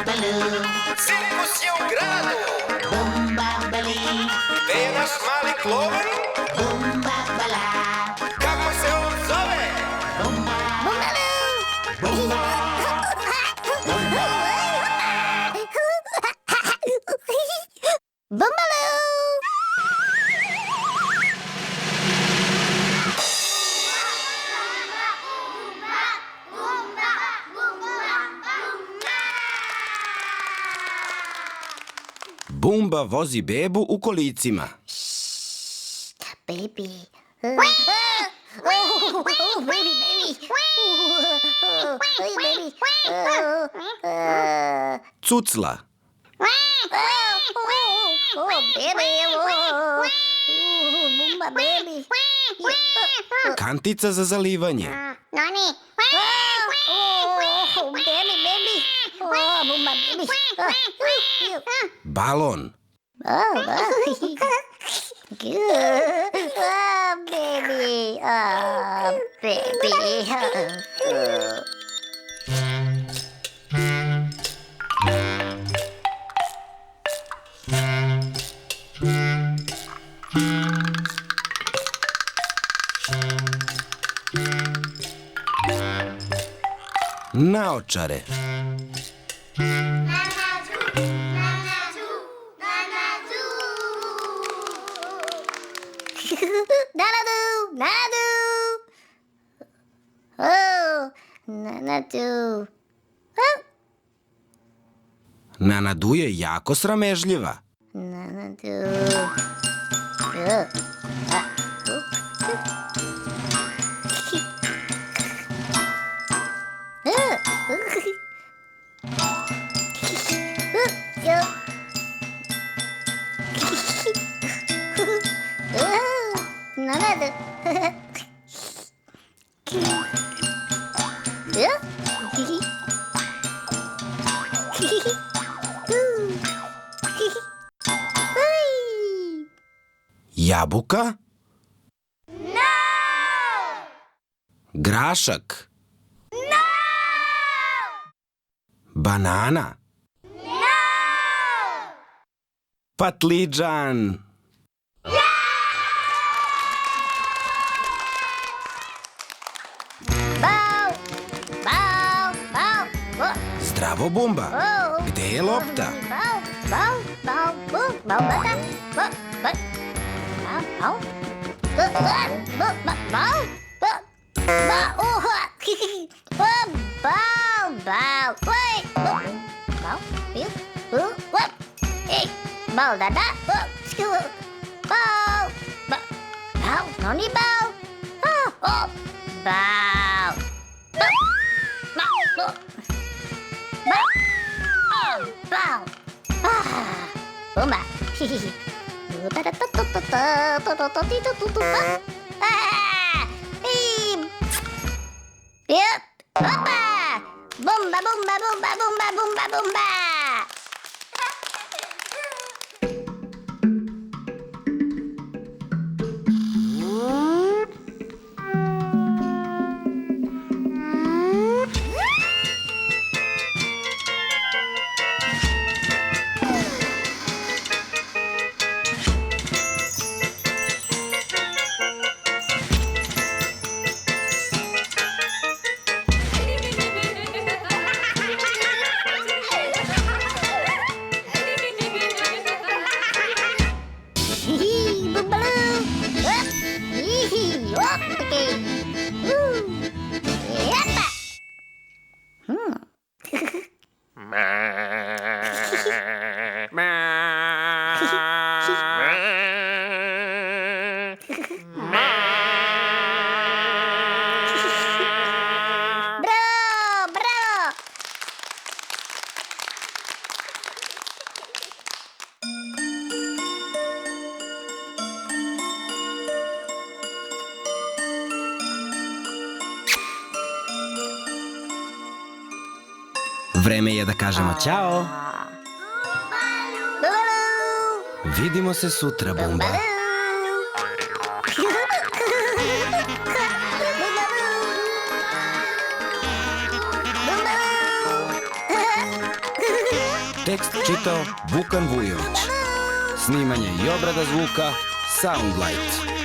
Baloo. Cirkus je u gradu. Baloo. Gde je naš mali klovn? Bala. Kako se on zove? Bumba vozi bebu u kolicima. Baby. Oh, baby, baby. Baby. Cucla. Baby. Bumba, baby. Kantica za zalivanje. Nani. Baby, baby. Bumba, baby. Balon. Baby. Baby. Naočare. Nanadu. Oh, Nanadu. Nanadu je jako sramežljiva. Nanadu. Nanadu. Jabuka? Grašak? Banana? Patliđan? Zdravo, Bumba. Gde je lopta? Bal dada. Bal. Bal. Noni bal. Bal. Bal. Bal. Bumba. Yep. Bumba. Bumba, bumba, bumba, bumba, bumba, bumba. Vreme je da kažemo ćao. Vidimo se sutra, Bumba. Bumba. Tekst čitao Vukan Vujović. Snimanje i obrada zvuka Soundlight.